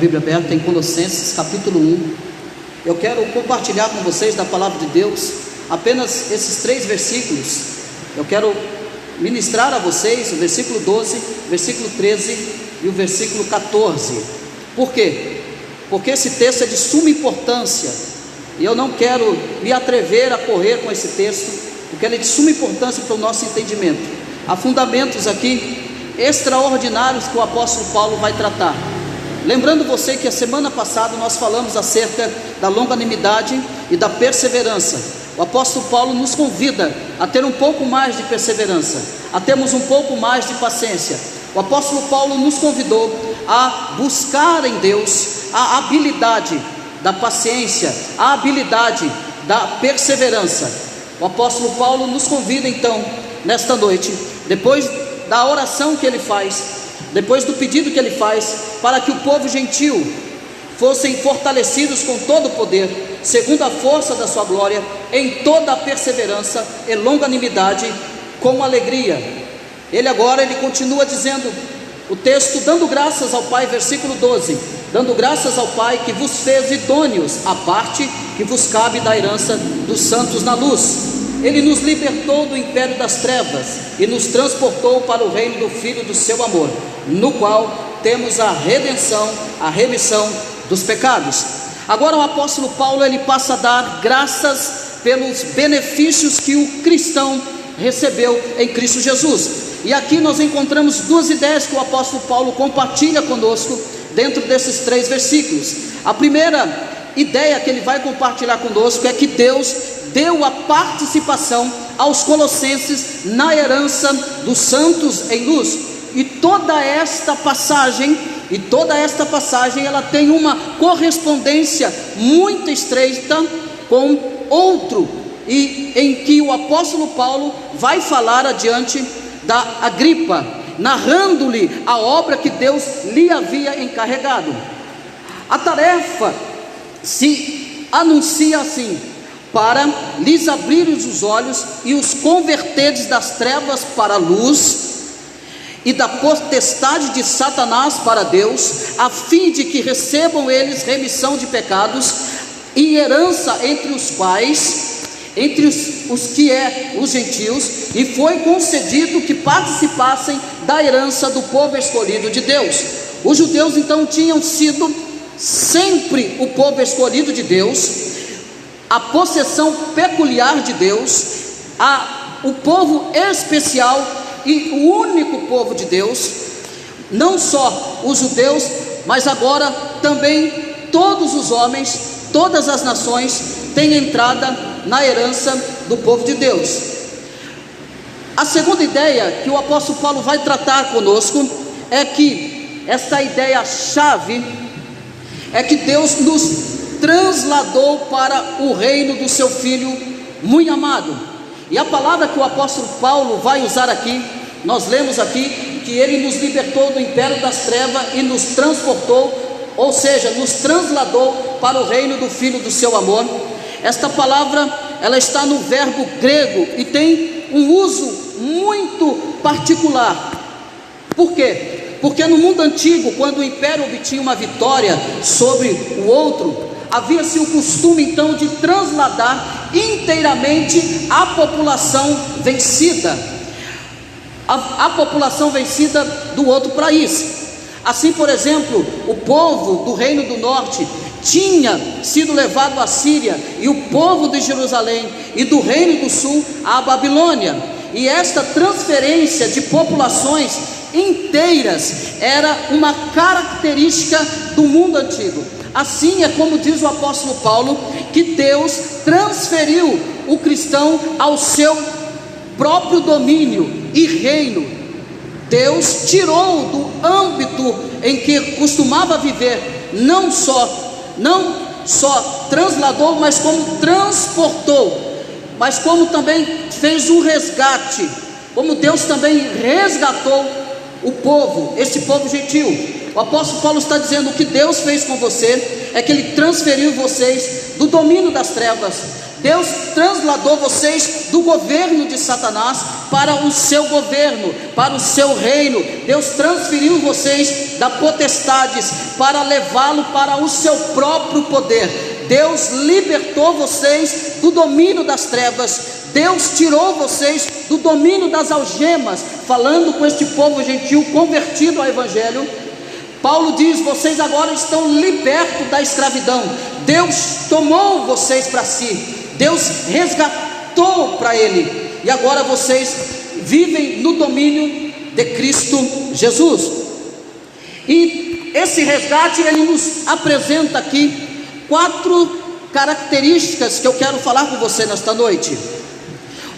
Bíblia aberta em Colossenses capítulo 1. Eu quero compartilhar com vocês da palavra de Deus apenas esses 3 versículos. Eu quero ministrar a vocês o versículo 12, versículo 13 e o versículo 14. Por quê? Porque esse texto é de suma importância e eu não quero me atrever a correr com esse texto, porque ele é de suma importância para o nosso entendimento. Há fundamentos aqui extraordinários que o apóstolo Paulo vai tratar. Lembrando você que a semana passada nós falamos acerca da longanimidade e da perseverança. O apóstolo Paulo nos convida a ter um pouco mais de perseverança, a termos um pouco mais de paciência. O apóstolo Paulo nos convidou a buscar em Deus a habilidade da paciência, a habilidade da perseverança. O apóstolo Paulo nos convida então, nesta noite, depois da oração que ele faz, depois do pedido que ele faz, para que o povo gentil fossem fortalecidos com todo o poder, segundo a força da sua glória, em toda a perseverança e longanimidade, com alegria. Ele continua dizendo, o texto, dando graças ao Pai, versículo 12, dando graças ao Pai que vos fez idôneos à parte que vos cabe da herança dos santos na luz. Ele nos libertou do império das trevas e nos transportou para o reino do Filho do seu amor, no qual temos a redenção, a remissão dos pecados. Agora o apóstolo Paulo, ele passa a dar graças pelos benefícios que o cristão recebeu em Cristo Jesus. E aqui nós encontramos 2 ideias que o apóstolo Paulo compartilha conosco dentro desses 3 versículos. A primeira ideia que ele vai compartilhar conosco é que Deus deu a participação aos colossenses na herança dos santos em luz. E toda esta passagem ela tem uma correspondência muito estreita com outro, e em que o apóstolo Paulo vai falar adiante da Agripa, narrando-lhe a obra que Deus lhe havia encarregado. A tarefa se anuncia assim: para lhes abrires os olhos e os converteres das trevas para a luz e da potestade de Satanás para Deus, a fim de que recebam eles remissão de pecados e herança entre os quais, entre os que os gentios, e foi concedido que participassem da herança do povo escolhido de Deus. Os judeus então tinham sido sempre o povo escolhido de Deus, a possessão peculiar de Deus, o povo especial e o único povo de Deus. Não só os judeus, mas agora também todos os homens, todas as nações têm entrada na herança do povo de Deus. A segunda ideia que o apóstolo Paulo vai tratar conosco é que essa ideia-chave é que Deus nos transladou para o reino do seu Filho muito amado. E a palavra que o apóstolo Paulo vai usar aqui, nós lemos aqui que ele nos libertou do império das trevas e nos transportou, ou seja, nos transladou para o reino do Filho do seu amor. Esta palavra, ela está no verbo grego e tem um uso muito particular. Por quê? Porque no mundo antigo, quando o império obtinha uma vitória sobre o outro, havia-se o costume então de transladar inteiramente a população vencida, a população vencida do outro país. Assim, por exemplo, o povo do reino do norte tinha sido levado à Síria, e o povo de Jerusalém e do reino do sul à Babilônia. E esta transferência de populações inteiras era uma característica do mundo antigo. Assim é como diz o apóstolo Paulo, que Deus transferiu o cristão ao seu próprio domínio e reino. Deus tirou do âmbito em que costumava viver, não só transladou, mas como transportou, mas como também fez um resgate, como Deus também resgatou o povo, esse povo gentil. O apóstolo Paulo está dizendo: o que Deus fez com você é que Ele transferiu vocês do domínio das trevas, Deus transladou vocês do governo de Satanás para o seu governo, para o seu reino. Deus transferiu vocês da potestades para levá-lo para o seu próprio poder. Deus libertou vocês do domínio das trevas. Deus tirou vocês do domínio das algemas. Falando com este povo gentil convertido ao evangelho, Paulo diz: vocês agora estão libertos da escravidão. Deus tomou vocês para si, Deus resgatou para Ele, e agora vocês vivem no domínio de Cristo Jesus. E esse resgate, ele nos apresenta aqui 4 características que eu quero falar com você nesta noite.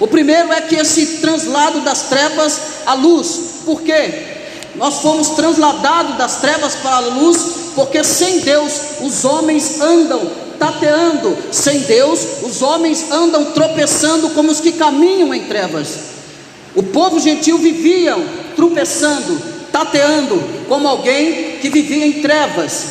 O primeiro é que esse translado das trevas à luz. Por quê? Nós fomos transladados das trevas para a luz, porque sem Deus os homens andam tateando, sem Deus os homens andam tropeçando como os que caminham em trevas. O povo gentil vivia tropeçando, tateando, como alguém que vivia em trevas.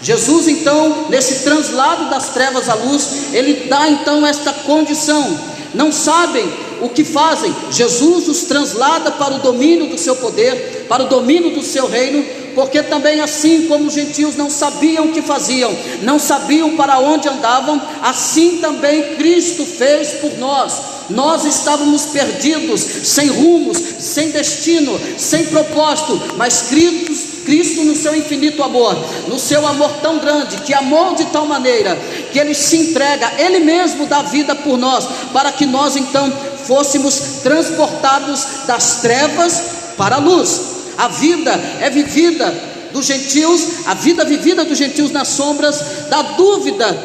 Jesus então, nesse translado das trevas à luz, ele dá então esta condição. Não sabem o que fazem. Jesus os translada para o domínio do seu poder, para o domínio do seu reino, porque também, assim como os gentios não sabiam o que faziam, não sabiam para onde andavam, assim também Cristo fez por nós. Nós estávamos perdidos, sem rumos, sem destino, sem propósito, mas Cristo no seu infinito amor, no seu amor tão grande, que amou de tal maneira, que Ele se entrega, Ele mesmo dá vida por nós, para que nós então fôssemos transportados das trevas para a luz. A vida é vivida dos gentios, a vida vivida dos gentios nas sombras da dúvida,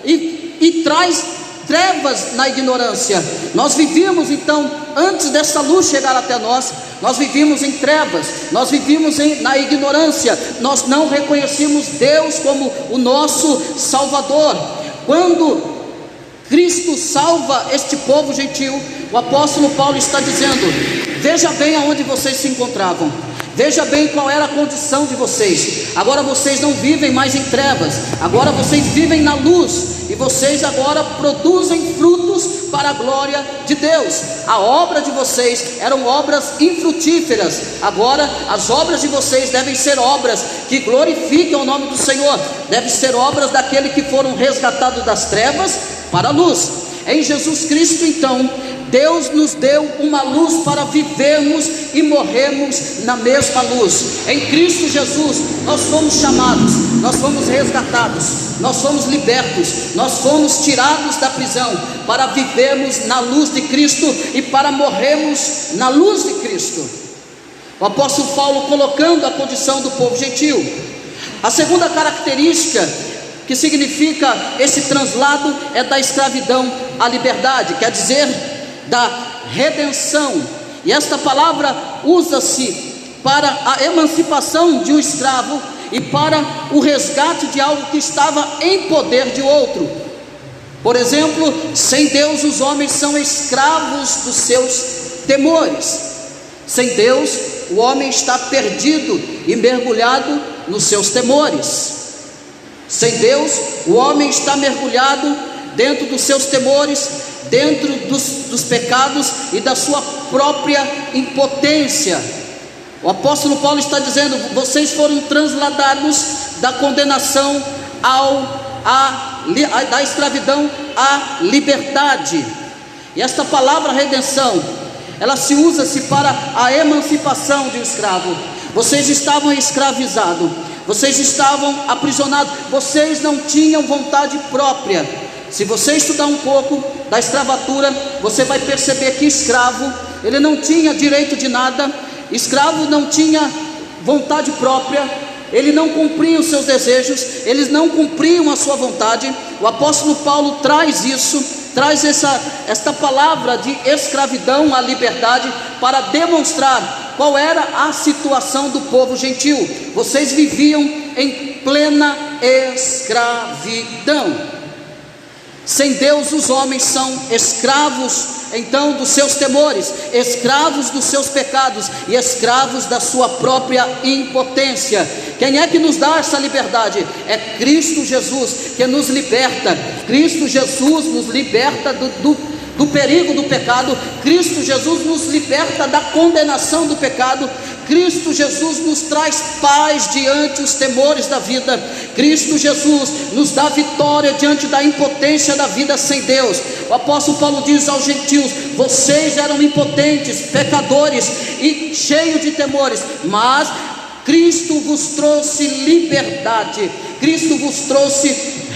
e traz trevas na ignorância. Nós vivíamos então, antes dessa luz chegar até nós, nós vivíamos em trevas, nós vivíamos na ignorância, nós não reconhecíamos Deus como o nosso Salvador. Quando Cristo salva este povo gentil, o apóstolo Paulo está dizendo: veja bem aonde vocês se encontravam, veja bem qual era a condição de vocês. Agora vocês não vivem mais em trevas, agora vocês vivem na luz, e vocês agora produzem frutos para a glória de Deus. A obra de vocês eram obras infrutíferas, agora as obras de vocês devem ser obras que glorifiquem o nome do Senhor, devem ser obras daquele que foram resgatados das trevas para a luz. Em Jesus Cristo então, Deus nos deu uma luz para vivermos e morrermos na mesma luz. Em Cristo Jesus nós fomos chamados, nós fomos resgatados, nós fomos libertos, nós fomos tirados da prisão para vivermos na luz de Cristo e para morrermos na luz de Cristo. O apóstolo Paulo colocando a condição do povo gentil. A segunda característica que significa esse translado é da escravidão à liberdade, quer dizer, da redenção. E esta palavra usa-se para a emancipação de um escravo e para o resgate de algo que estava em poder de outro. Por exemplo, sem Deus os homens são escravos dos seus temores. Sem Deus o homem está perdido e mergulhado nos seus temores. Sem Deus o homem está mergulhado dentro dos seus temores, dentro dos pecados e da sua própria impotência. O apóstolo Paulo está dizendo: vocês foram transladados da condenação da escravidão à liberdade. E esta palavra redenção, ela se usa-se para a emancipação de um escravo. Vocês estavam escravizados, vocês estavam aprisionados, vocês não tinham vontade própria. Se você estudar um pouco da escravatura, você vai perceber que escravo, ele não tinha direito de nada, escravo não tinha vontade própria, ele não cumpria os seus desejos, eles não cumpriam a sua vontade. O apóstolo Paulo traz isso, traz esta palavra de escravidão à liberdade para demonstrar qual era a situação do povo gentil. Vocês viviam em plena escravidão. Sem Deus os homens são escravos então dos seus temores, escravos dos seus pecados e escravos da sua própria impotência. Quem é que nos dá essa liberdade? É Cristo Jesus que nos liberta. Cristo Jesus nos liberta do perigo do pecado. Cristo Jesus nos liberta da condenação do pecado. Cristo Jesus nos traz paz diante os temores da vida. Cristo Jesus nos dá vitória diante da impotência da vida sem Deus. O apóstolo Paulo diz aos gentios: vocês eram impotentes, pecadores e cheios de temores, mas Cristo vos trouxe liberdade, Cristo vos trouxe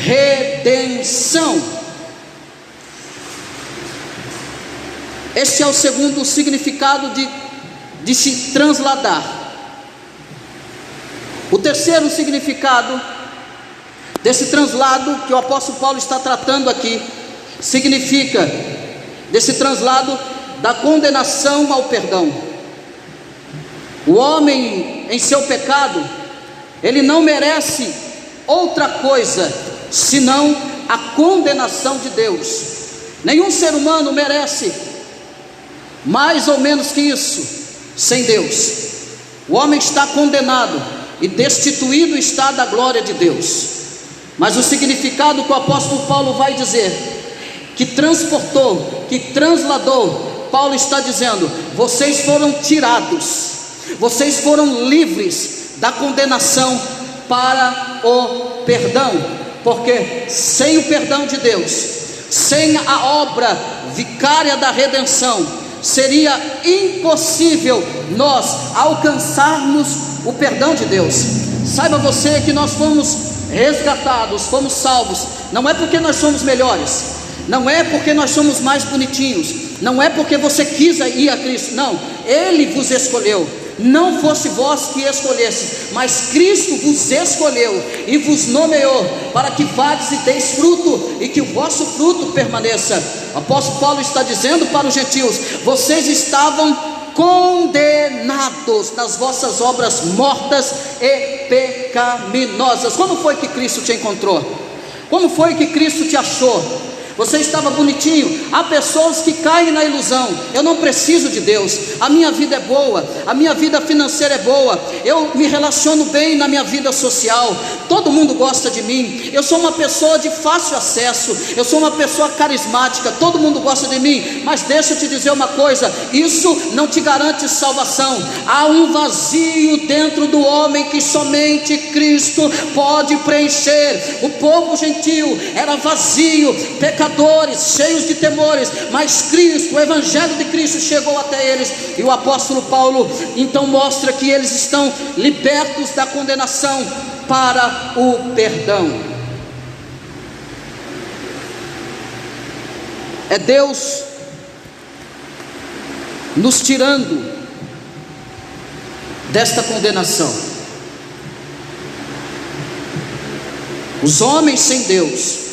redenção. Esse é o segundo significado de se transladar. O terceiro significado desse translado que o apóstolo Paulo está tratando aqui, significa desse translado da condenação ao perdão. O homem em seu pecado, ele não merece outra coisa senão a condenação de Deus. Nenhum ser humano merece mais ou menos que isso sem Deus. O homem está condenado e destituído está da glória de Deus. Mas o significado que o apóstolo Paulo vai dizer, que transportou, que transladou, Paulo está dizendo: vocês foram tirados, vocês foram livres da condenação para o perdão. Porque sem o perdão de Deus, sem a obra vicária da redenção, seria impossível nós alcançarmos o perdão de Deus. Saiba você que nós fomos resgatados, fomos salvos, não é porque nós somos melhores, não é porque nós somos mais bonitinhos, não é porque você quis ir a Cristo, não, Ele vos escolheu. Não fosse vós que escolhesses, mas Cristo vos escolheu e vos nomeou para que vades e deis fruto, e que o vosso fruto permaneça. O apóstolo Paulo está dizendo para os gentios: vocês estavam condenados nas vossas obras mortas e pecaminosas. Como foi que Cristo te encontrou? Como foi que Cristo te achou? Você estava bonitinho. Há pessoas que caem na ilusão: eu não preciso de Deus, a minha vida é boa, a minha vida financeira é boa, eu me relaciono bem na minha vida social, todo mundo gosta de mim, eu sou uma pessoa de fácil acesso, eu sou uma pessoa carismática, todo mundo gosta de mim. Mas deixa eu te dizer uma coisa: isso não te garante salvação. Há um vazio dentro do homem que somente Cristo pode preencher. O povo gentil era vazio, pecadores, cheios de temores, mas Cristo, o evangelho de Cristo chegou até eles, e o apóstolo Paulo então mostra que eles estão libertos da condenação para o perdão. É Deus nos tirando desta condenação. Os homens sem Deus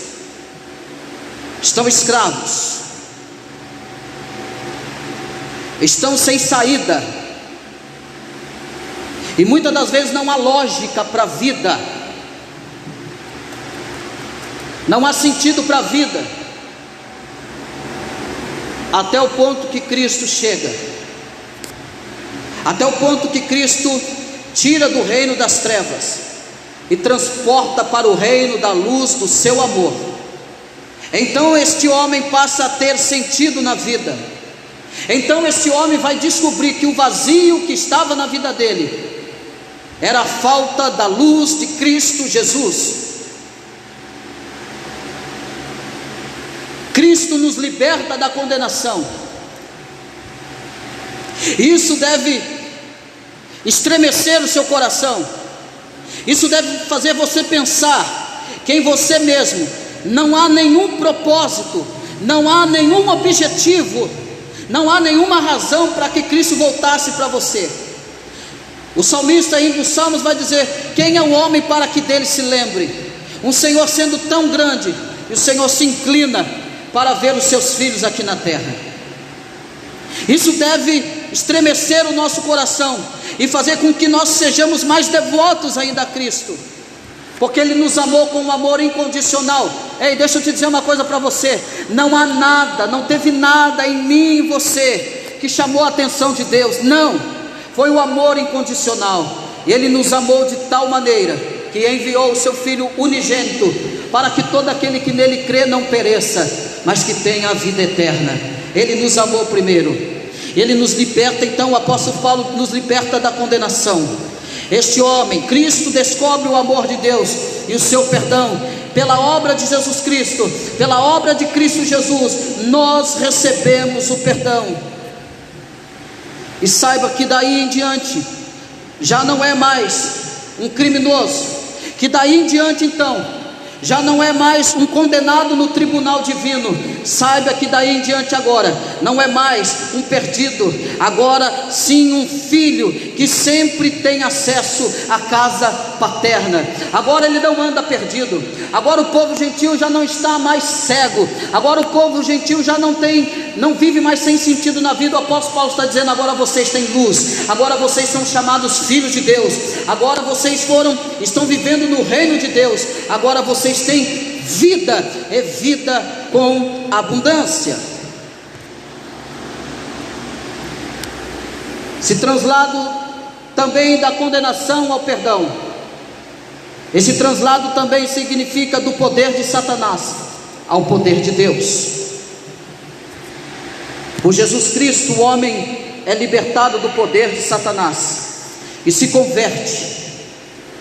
estão escravos, estão sem saída, e muitas das vezes não há lógica para a vida, não há sentido para a vida, até o ponto que Cristo chega, até o ponto que Cristo tira do reino das trevas e transporta para o reino da luz do seu amor. Então este homem passa a ter sentido na vida. Então este homem vai descobrir que o vazio que estava na vida dele era a falta da luz de Cristo Jesus. Cristo nos liberta da condenação. Isso deve estremecer o seu coração. Isso deve fazer você pensar que em você mesmo não há nenhum propósito, não há nenhum objetivo, não há nenhuma razão para que Cristo voltasse para você. O salmista aí dos Salmos vai dizer: quem é o homem para que dele se lembre? Um Senhor sendo tão grande, e o Senhor se inclina para ver os seus filhos aqui na terra. Isso deve estremecer o nosso coração e fazer com que nós sejamos mais devotos ainda a Cristo, porque Ele nos amou com um amor incondicional. Ei, deixa eu te dizer uma coisa para você: não há nada, não teve nada em mim e em você que chamou a atenção de Deus. Não, foi o amor incondicional. Ele nos amou de tal maneira que enviou o seu Filho unigênito, para que todo aquele que nele crê não pereça, mas que tenha a vida eterna. Ele nos amou primeiro. Ele nos liberta. Então o apóstolo Paulo nos liberta da condenação. Este homem, Cristo, descobre o amor de Deus e o seu perdão. Pela obra de Jesus Cristo, pela obra de Cristo Jesus, nós recebemos o perdão. E saiba que daí em diante já não é mais um criminoso, que daí em diante então já não é mais um condenado no tribunal divino. Saiba que daí em diante agora não é mais um perdido, agora sim um filho que sempre tem acesso à casa paterna. Agora ele não anda perdido. Agora o povo gentil já não está mais cego. Agora o povo gentil já não vive mais sem sentido na vida. O apóstolo Paulo está dizendo: agora vocês têm luz, agora vocês são chamados filhos de Deus, agora vocês estão vivendo no reino de Deus, agora vocês têm vida, é vida com abundância. Se translado também da condenação ao perdão. Esse translado também significa do poder de Satanás ao poder de Deus. Por Jesus Cristo, o homem é libertado do poder de Satanás e se converte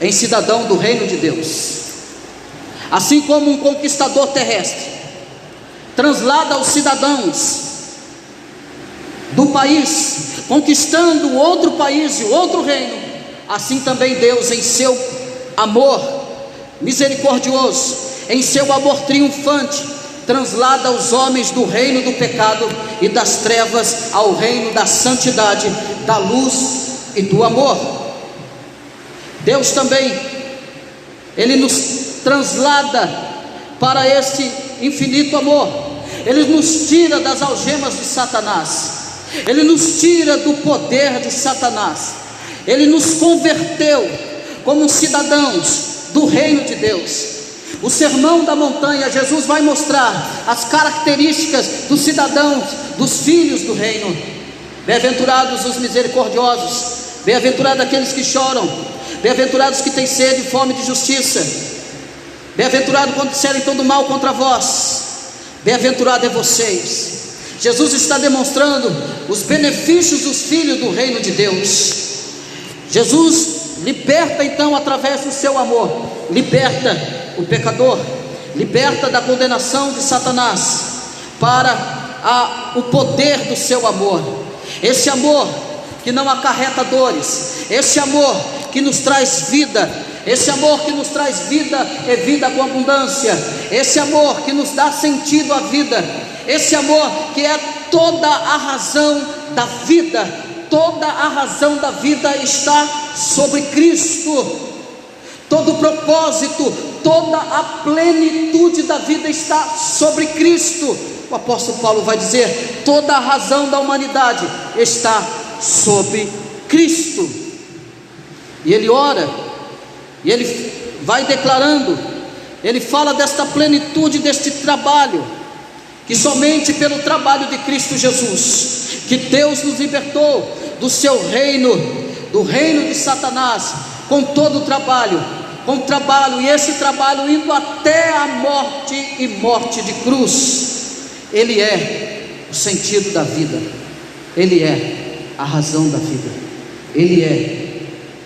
em cidadão do reino de Deus. Assim como um conquistador terrestre translada os cidadãos do país, conquistando outro país e outro reino, assim também Deus, em seu amor misericordioso, em seu amor triunfante, translada os homens do reino do pecado e das trevas ao reino da santidade, da luz e do amor. Deus também, Ele nos translada para este infinito amor. Ele nos tira das algemas de Satanás, Ele nos tira do poder de Satanás. Ele nos converteu como cidadãos do reino de Deus. O sermão da montanha, Jesus vai mostrar as características dos cidadãos, dos filhos do reino. Bem-aventurados os misericordiosos, bem-aventurados aqueles que choram, bem-aventurados que têm sede e fome de justiça, bem-aventurado quando disserem todo mal contra vós, bem-aventurado é vocês. Jesus está demonstrando os benefícios dos filhos do reino de Deus. Jesus liberta então através do seu amor, liberta o pecador, liberta da condenação de Satanás para o poder do seu amor. Esse amor que não acarreta dores, esse amor que nos traz vida, esse amor que nos traz vida é vida com abundância, esse amor que nos dá sentido à vida, esse amor que é toda a razão da vida. Toda a razão da vida está sobre Cristo. Todo o propósito, toda a plenitude da vida está sobre Cristo. O apóstolo Paulo vai dizer: toda a razão da humanidade está sobre Cristo. E ele ora, e ele vai declarando, ele fala desta plenitude, deste trabalho, que somente pelo trabalho de Cristo Jesus, que Deus nos libertou do seu reino, do reino de Satanás, com todo o trabalho, e esse trabalho indo até a morte e morte de cruz. Ele é o sentido da vida, Ele é a razão da vida, Ele é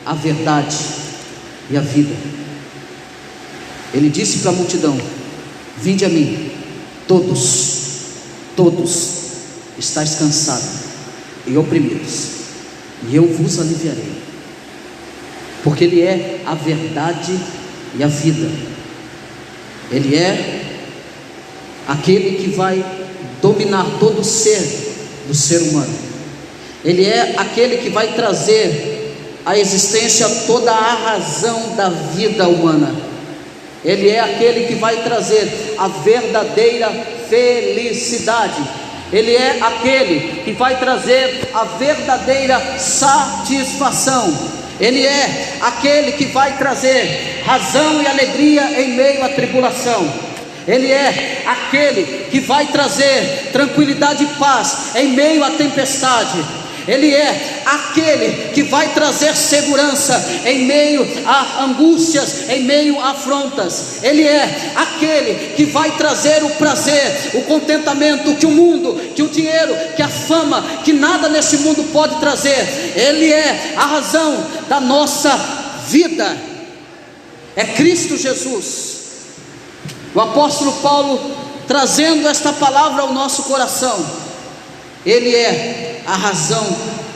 a verdade e a vida. Ele disse para a multidão: vinde a mim, todos estáis cansados e oprimidos, e eu vos aliviarei. Porque Ele é a verdade e a vida. Ele é aquele que vai dominar todo o ser do ser humano. Ele é aquele que vai trazer à existência toda a razão da vida humana. Ele é aquele que vai trazer a verdadeira felicidade. Ele é aquele que vai trazer a verdadeira satisfação. Ele é aquele que vai trazer razão e alegria em meio à tribulação. Ele é aquele que vai trazer tranquilidade e paz em meio à tempestade. Ele é aquele que vai trazer segurança em meio a angústias, em meio a afrontas. Ele é aquele que vai trazer o prazer, o contentamento que o mundo, que o dinheiro, que a fama, que nada nesse mundo pode trazer. Ele é a razão da nossa vida. É Cristo Jesus. O apóstolo Paulo trazendo esta palavra ao nosso coração. Ele é a razão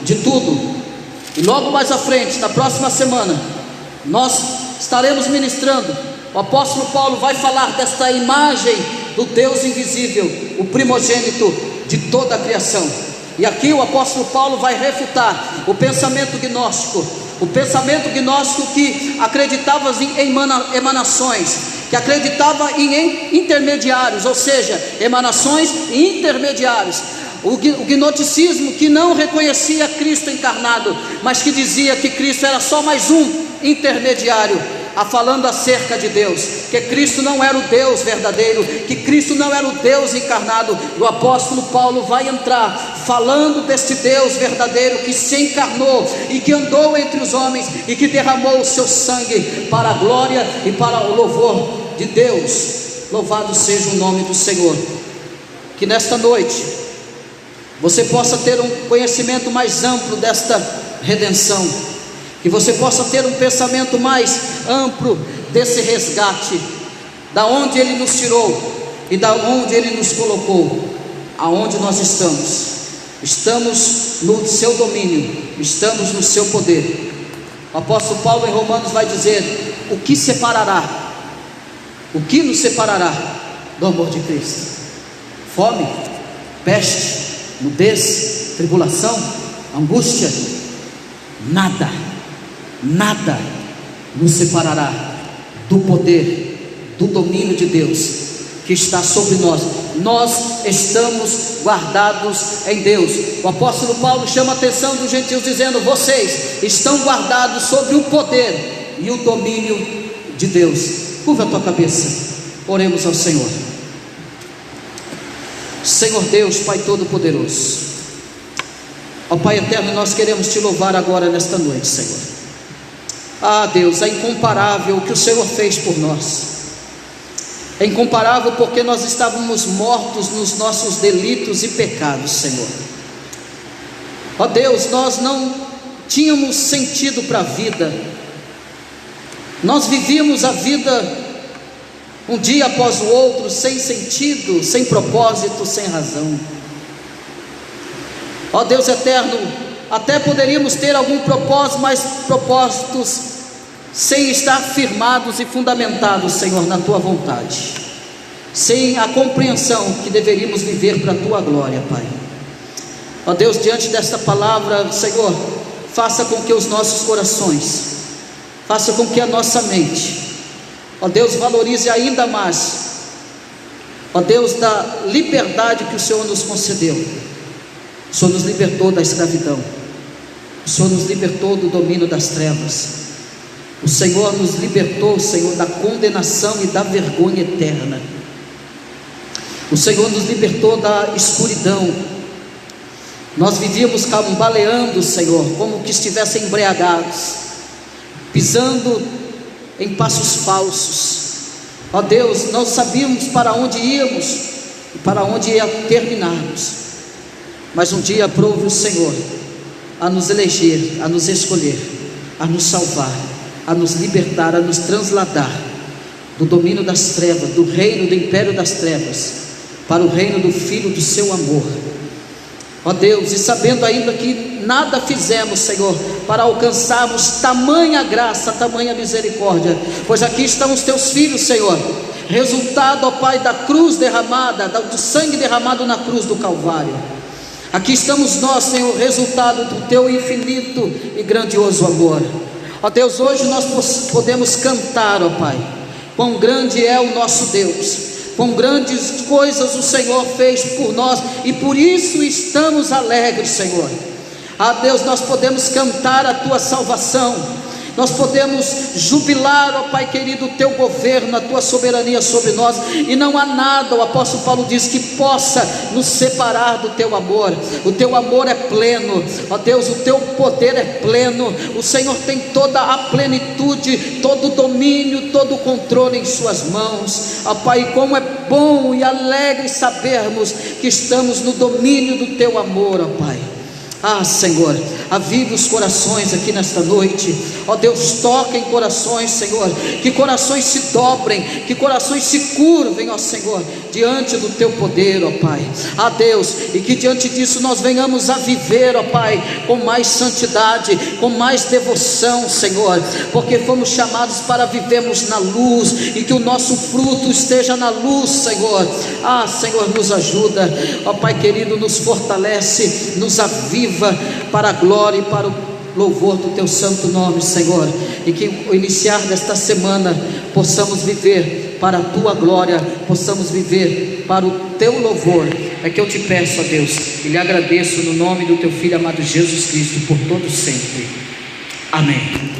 de tudo. E logo mais à frente, na próxima semana, nós estaremos ministrando. O apóstolo Paulo vai falar desta imagem do Deus invisível, o primogênito de toda a criação. E aqui o apóstolo Paulo vai refutar o pensamento gnóstico. O pensamento gnóstico que acreditava em emanações, que acreditava em intermediários, ou seja, emanações e intermediários. O gnosticismo que não reconhecia Cristo encarnado, mas que dizia que Cristo era só mais um intermediário, falando acerca de Deus, que Cristo não era o Deus verdadeiro, que Cristo não era o Deus encarnado. O apóstolo Paulo vai entrar falando deste Deus verdadeiro que se encarnou e que andou entre os homens e que derramou o seu sangue para a glória e para o louvor de Deus. Louvado seja o nome do Senhor. Que nesta noite você possa ter um conhecimento mais amplo desta redenção, que você possa ter um pensamento mais amplo desse resgate, da onde Ele nos tirou e da onde Ele nos colocou, aonde nós estamos no seu domínio, estamos no seu poder. O apóstolo Paulo em Romanos vai dizer: o que separará? O que nos separará do amor de Cristo? Fome, peste, nudez, tribulação, angústia? Nada nos separará do poder, do domínio de Deus que está sobre nós. Nós estamos guardados em Deus. O apóstolo Paulo chama a atenção dos gentios dizendo: vocês estão guardados sobre o poder e o domínio de Deus. Curva a tua cabeça, oremos ao Senhor. Senhor Deus, Pai Todo-Poderoso, ó Pai eterno, nós queremos Te louvar agora nesta noite, Senhor. Deus, é incomparável o que o Senhor fez por nós. É incomparável porque nós estávamos mortos nos nossos delitos e pecados, Senhor. Ó Deus, nós não tínhamos sentido para a vida. Nós vivíamos a vida um dia após o outro, sem sentido, sem propósito, sem razão. Ó Deus eterno, até poderíamos ter algum propósito, mas propósitos sem estar firmados e fundamentados, Senhor, na Tua vontade, sem a compreensão que deveríamos viver para a Tua glória, Pai. Ó Deus, diante desta palavra, Senhor, faça com que os nossos corações, faça com que a nossa mente, ó Deus, valorize ainda mais, ó Deus, da liberdade que o Senhor nos concedeu. O Senhor nos libertou da escravidão, o Senhor nos libertou do domínio das trevas, o Senhor nos libertou, Senhor, da condenação e da vergonha eterna. O Senhor nos libertou da escuridão. Nós vivíamos cambaleando, Senhor, como que estivessem embriagados, pisando em passos falsos. Ó Deus, não sabíamos para onde íamos e para onde ia terminarmos, mas um dia aprove o Senhor a nos eleger, a nos escolher, a nos salvar, a nos libertar, a nos transladar do domínio das trevas, do reino, do império das trevas, para o reino do Filho do seu amor. Ó Deus, e sabendo ainda que nada fizemos, Senhor, para alcançarmos tamanha graça, tamanha misericórdia, pois aqui estão os teus filhos, Senhor, resultado, ó Pai, da cruz derramada, do sangue derramado na cruz do Calvário. Aqui estamos nós, Senhor, resultado do teu infinito e grandioso amor. Ó Deus, hoje nós podemos cantar, ó Pai, quão grande é o nosso Deus, quão grandes coisas o Senhor fez por nós, e por isso estamos alegres, Senhor. Deus, nós podemos cantar a tua salvação, nós podemos jubilar, ó Pai querido, o teu governo, a tua soberania sobre nós, e não há nada, o apóstolo Paulo diz, que possa nos separar do teu amor. O teu amor é pleno, ó Deus, o teu poder é pleno, o Senhor tem toda a plenitude, todo o domínio, todo o controle em suas mãos, ó Pai. Como é bom e alegre sabermos que estamos no domínio do teu amor, ó Pai. Senhor, avive os corações aqui nesta noite, ó Deus, toca em corações, Senhor, que corações se dobrem, que corações se curvem, ó Senhor, diante do teu poder, ó Pai, Deus, e que diante disso nós venhamos a viver, ó Pai, com mais santidade, com mais devoção, Senhor, porque fomos chamados para vivermos na luz, e que o nosso fruto esteja na luz, Senhor. Senhor, nos ajuda, ó Pai querido, nos fortalece, nos aviva para a glória e para o louvor do teu santo nome, Senhor, e que o iniciar desta semana possamos viver para a tua glória, possamos viver para o teu louvor. É que eu te peço, ó Deus, e lhe agradeço no nome do teu Filho amado Jesus Cristo, por todo sempre. Amém.